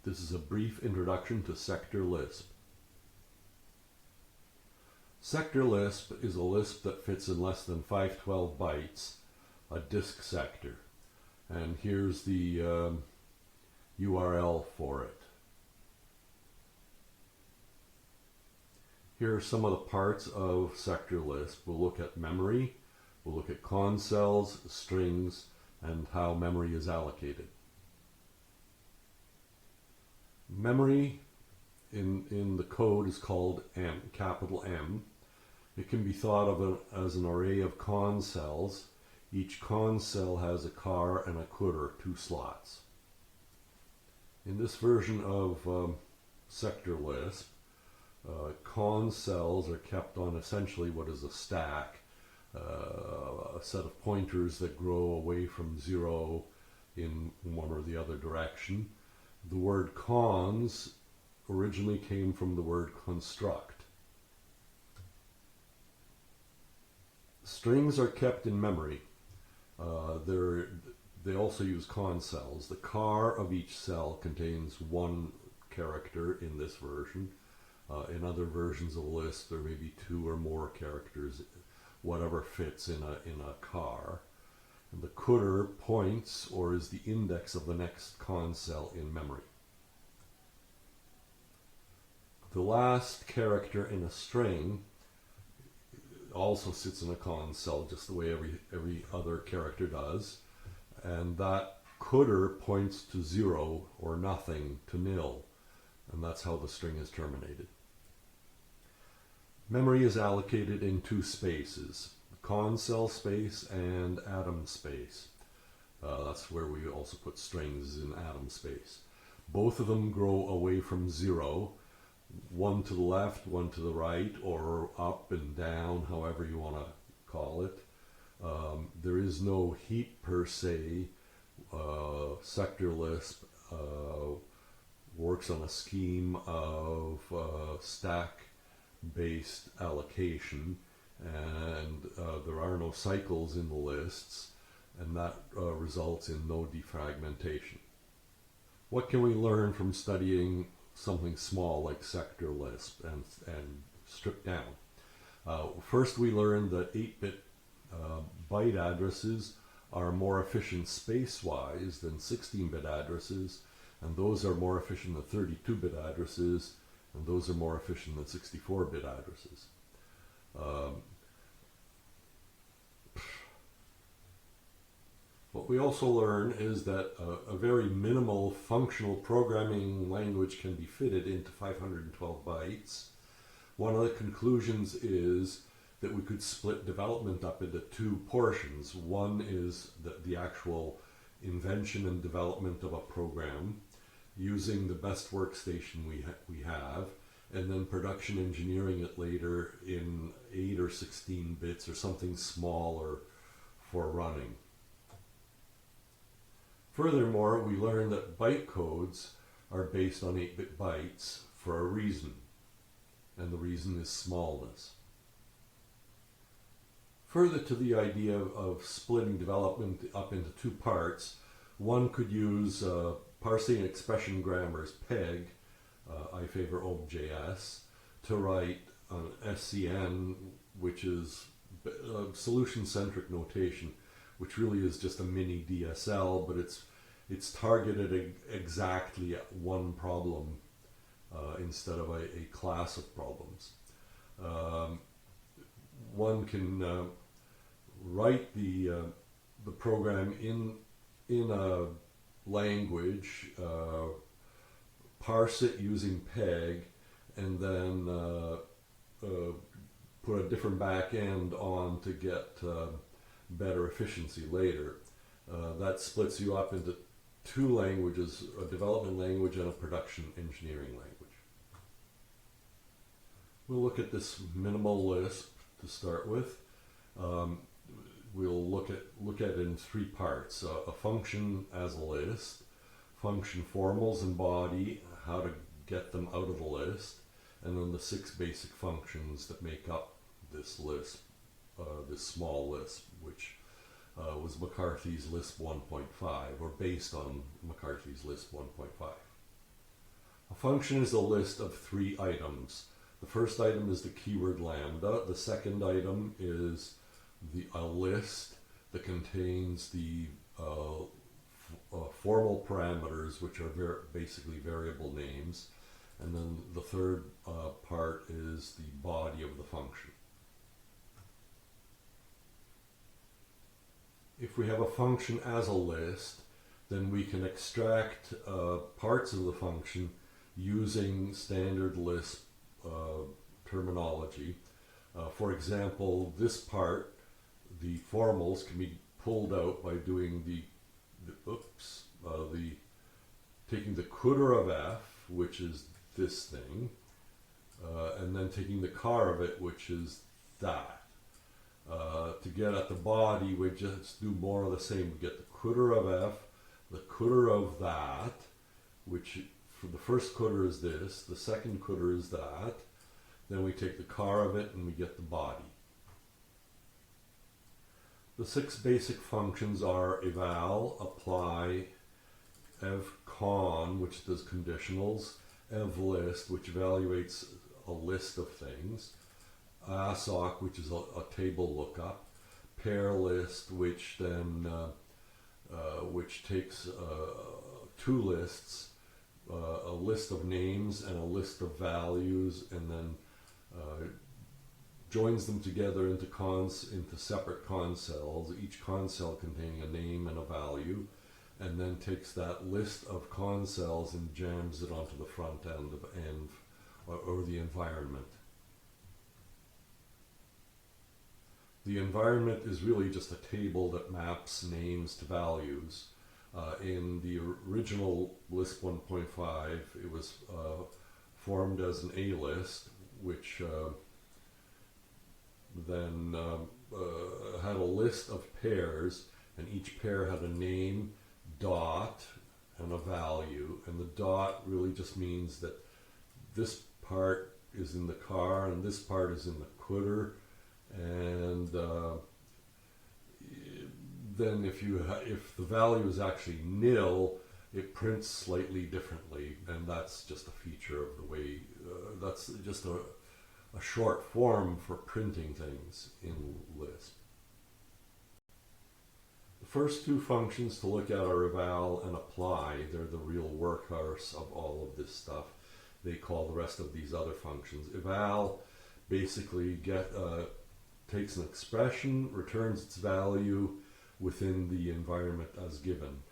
This is a brief introduction to SectorLisp. SectorLisp is a Lisp that fits in less than 512 bytes, a disk sector. And here's the URL for it. Here are some of the parts of SectorLisp. We'll look at memory, we'll look at con cells, strings, and how memory is allocated. Memory in the code is called M, capital M. It can be thought of as an array of con cells. Each con cell has a car and a cdr, 2 slots. In this version of SectorLisp, con cells are kept on essentially what is a stack, a set of pointers that grow away from 0 in one or the other direction. The word cons originally came from the word construct. Strings are kept in memory. They also use con cells. The car of each cell contains 1 character in this version. In other versions of Lisp, there may be 2 or more characters, whatever fits in a car. And the cdr points or is the index of the next con cell in memory. The last character in a string also sits in a con cell, just the way every other character does. And that cdr points to 0 or nothing, to nil. And that's how the string is terminated. Memory is allocated in 2 spaces, con cell space and atom space. That's where we also put strings in atom space. Both of them grow away from 0, one to the left, one to the right, or up and down, however you want to call it. There is no heap per se. SectorLisp works on a scheme of stack-based allocation, and there are no cycles in the lists, and that results in no defragmentation. What can we learn from studying something small like SectorLisp and stripped down? First, we learned that 8-bit byte addresses are more efficient space-wise than 16-bit addresses, and those are more efficient than 32-bit addresses, and those are more efficient than 64-bit addresses. What we also learn is that a very minimal functional programming language can be fitted into 512 bytes. One of the conclusions is that we could split development up into 2 portions. One is the actual invention and development of a program using the best workstation we have, and then production engineering it later in 8 or 16 bits or something smaller for running. Furthermore, we learned that byte codes are based on 8-bit bytes for a reason, and the reason is smallness. Further to the idea of splitting development up into 2 parts, one could use parsing expression grammars, PEG, I favor OBJS, to write SCN, which is solution-centric notation, which really is just a mini DSL, but it's targeted exactly at one problem instead of a class of problems. One can write the program in a language, parse it using PEG, and then put a different back end on to get better efficiency later. That splits you up into 2 languages, a development language and a production engineering language. We'll look at this minimal Lisp to start with. We'll look at it in 3 parts. A function as a list, function formals and body, how to get them out of the list, and then the 6 basic functions that make up this Lisp, this small Lisp, which was McCarthy's Lisp 1.5, or based on McCarthy's Lisp 1.5. A function is a list of 3 items. The first item is the keyword lambda. The second item is a list that contains the formal parameters, which are basically variable names. And then the third part is the body of the function. If we have a function as a list, then we can extract parts of the function using standard Lisp terminology. For example, this part, the formals, can be pulled out by doing taking the quarter of f, which is this thing, and then taking the car of it, which is that. To get at the body, we just do more of the same. We get the quarter of f, the quarter of that, which for the first quarter is this, the second quarter is that, then we take the car of it and we get the body. The 6 basic functions are eval, apply, evcon, which does conditionals, evlist, which evaluates a list of things, assoc, which is a table lookup, pairlist, which then which takes 2 lists, a list of names and a list of values, and then joins them together into separate concells, each concell containing a name and a value, and then takes that list of concells and jams it onto the front end of env, or the environment. The environment is really just a table that maps names to values. In the original Lisp 1.5, it was formed as an A list, which then had a list of pairs, and each pair had a name, dot, and a value. And the dot really just means that this part is in the car and this part is in the quarter. And then if the value is actually nil, it prints slightly differently, and that's just a feature of the way, that's just a short form for printing things in Lisp. The first 2 functions to look at are eval and apply. They're the real workhorse of all of this stuff. They call the rest of these other functions. Eval basically takes an expression, returns its value within the environment as given.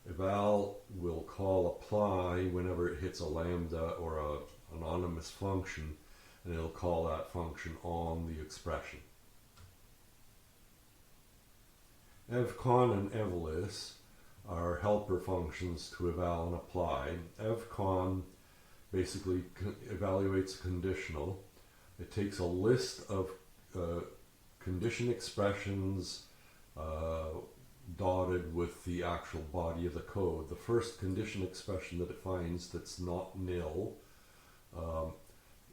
Eval will call apply whenever it hits a lambda or an anonymous function, and it'll call that function on the expression. Evcon and evlist are helper functions to eval and apply. Evcon basically evaluates a conditional. It takes a list of condition expressions dotted with the actual body of the code. The first condition expression that it finds that's not nil,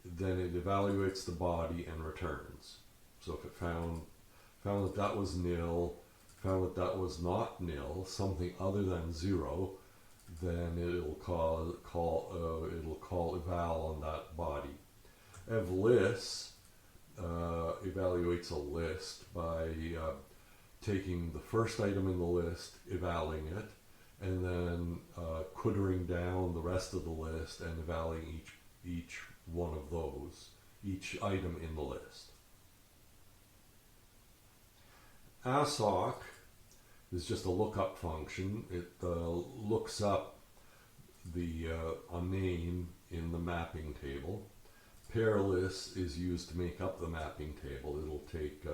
then it evaluates the body and returns. So if it found that that was nil, found that that was not nil, something other than 0, then it'll call eval on that body. Evlist evaluates a list by taking the first item in the list, evaling it, and then quartering down the rest of the list and evaluating each one of those, each item in the list. Assoc is just a lookup function. It looks up a name in the mapping table. Pairlist is used to make up the mapping table. It'll take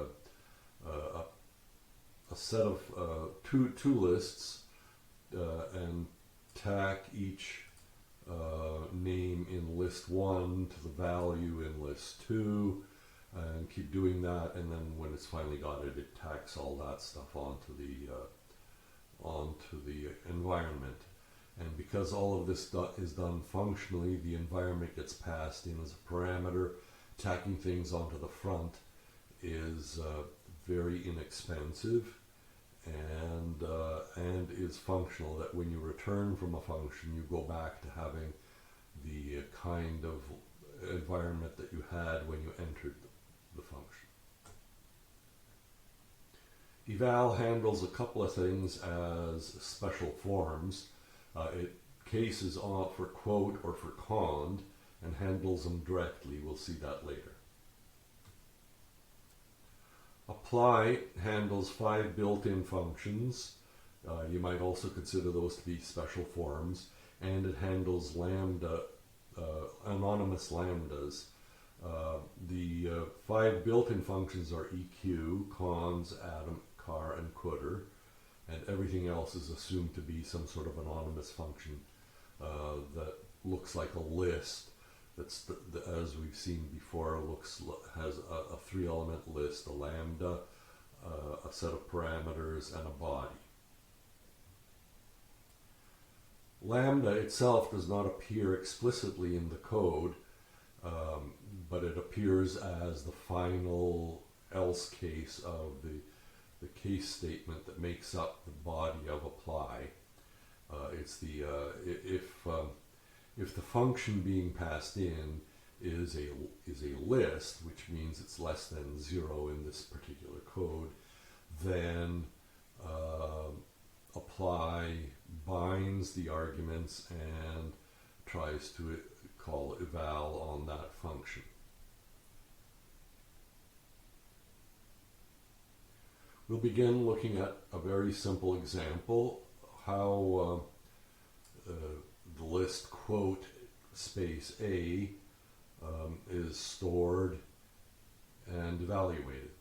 a set of two lists and tack each name in list 1 to the value in list 2, and keep doing that, and then when it's finally got it, it tacks all that stuff onto the environment. And because all of this is done functionally, the environment gets passed in as a parameter. Tacking things onto the front is very inexpensive and is functional, that when you return from a function, you go back to having the kind of environment that you had when you entered the function. Eval handles a couple of things as special forms. It cases on for quote or for cond and handles them directly. We'll see that later. Apply handles 5 built-in functions. You might also consider those to be special forms, and it handles lambda, anonymous lambdas. The 5 built-in functions are EQ, cons, atom, car, and quitter, and everything else is assumed to be some sort of anonymous function that looks like a list. That's as we've seen before, has a 3-element list, a lambda, a set of parameters, and a body. Lambda itself does not appear explicitly in the code, but it appears as the final else case of the case statement that makes up the body of apply. It's the if the function being passed in is a list, which means it's less than 0 in this particular code, then apply binds the arguments and tries to call eval on that function. We'll begin looking at a very simple example, how the list quote space A is stored and evaluated.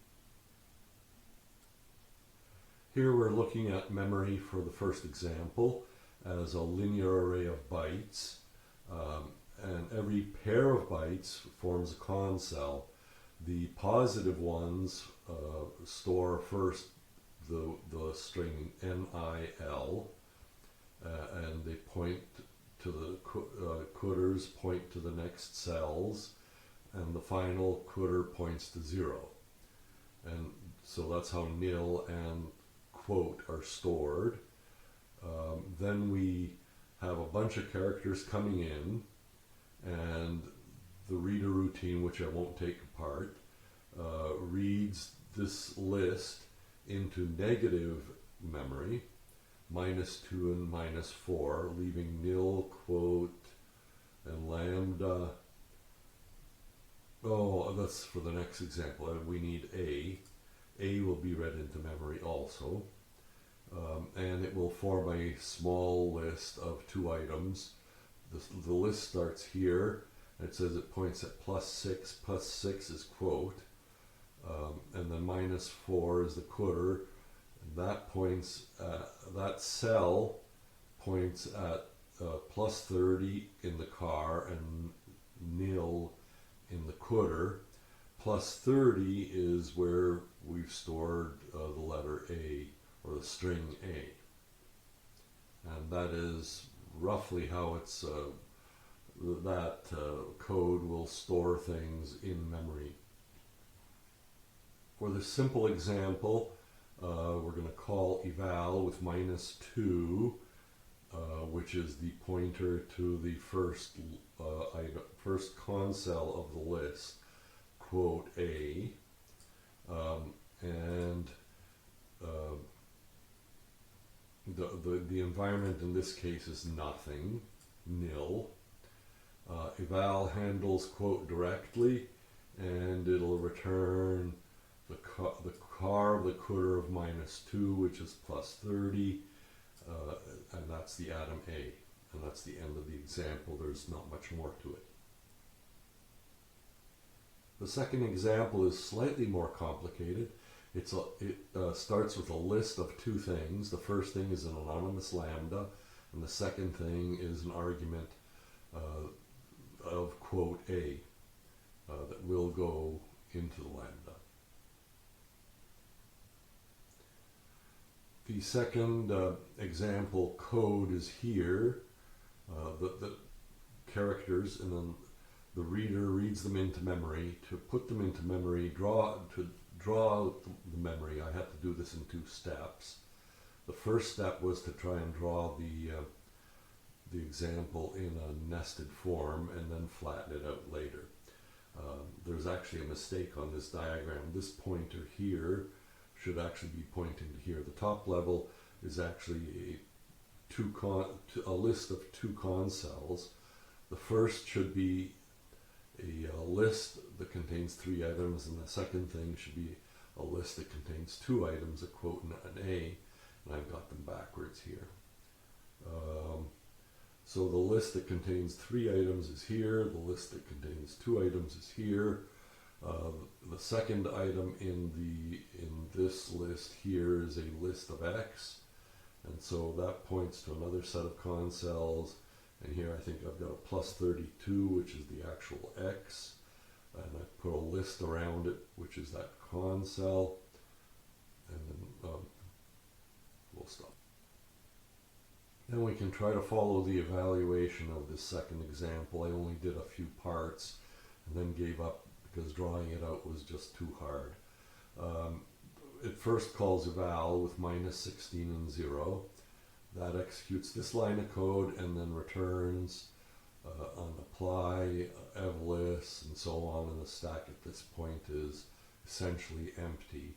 Here we're looking at memory for the first example as a linear array of bytes, and every pair of bytes forms a con cell. The positive ones store first the string NIL, and they point to the quitters point to the next cells, and the final quitter points to 0. And so that's how nil and quote are stored. Then we have a bunch of characters coming in, and the reader routine, which I won't take apart, reads this list into negative memory, -2 and -4, leaving nil, quote, and lambda. Oh, that's for the next example. We need A. A will be read into memory also. And it will form a small list of 2 items. The list starts here. It says it points at +6. +6 is quote. And then -4 is the quitter. That points that cell points at +30 in the car and nil in the quitter. +30 is where we've stored the letter A, or the string A. And that is roughly how it's that code will store things in memory. For this simple example, we're going to call eval with -2, which is the pointer to the first first con cell of the list, quote A, and the environment in this case is nothing, nil. Eval handles quote directly, and it'll return the car of the quitter of -2, which is +30, and that's the atom A, and that's the end of the example. There's not much more to it. The second example is slightly more complicated. It starts with a list of 2 things. The first thing is an anonymous lambda, and the second thing is an argument of quote A that will go into the lambda. The second example code is here, the characters, and then the reader reads them into memory. To put them into memory, to draw out the memory, I had to do this in 2 steps. The first step was to try and draw the the example in a nested form and then flatten it out later. There's actually a mistake on this diagram. This pointer here should actually be pointing to here. The top level is actually a list of two con cells. The first should be a list that contains 3 items, and the second thing should be a list that contains 2 items, a quote and an A, and I've got them backwards here. So the list that contains 3 items is here, the list that contains 2 items is here. The second item in this list here is a list of X, and so that points to another set of con cells. And here I think I've got a plus 32, which is the actual X, and I put a list around it, which is that con cell, and then we'll stop. Then we can try to follow the evaluation of this second example. I only did a few parts and then gave up because drawing it out was just too hard. It first calls eval with -16 and 0. That executes this line of code and then returns on apply, evlist, and so on, and the stack at this point is essentially empty.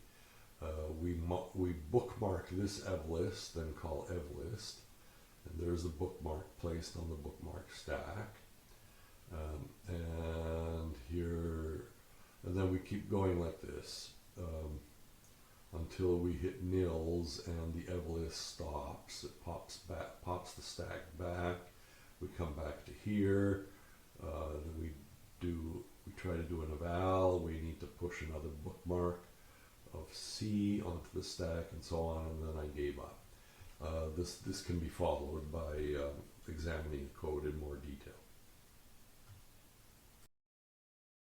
We bookmark this evlist, then call evlist, and there's the bookmark placed on the bookmark stack. And here, and then we keep going like this until we hit nils and the evlist stops. It pops the stack back. We come back to here. Then we try to do an eval. We need to push another bookmark of C onto the stack and so on, and then I gave up. This can be followed by examining the code in more detail.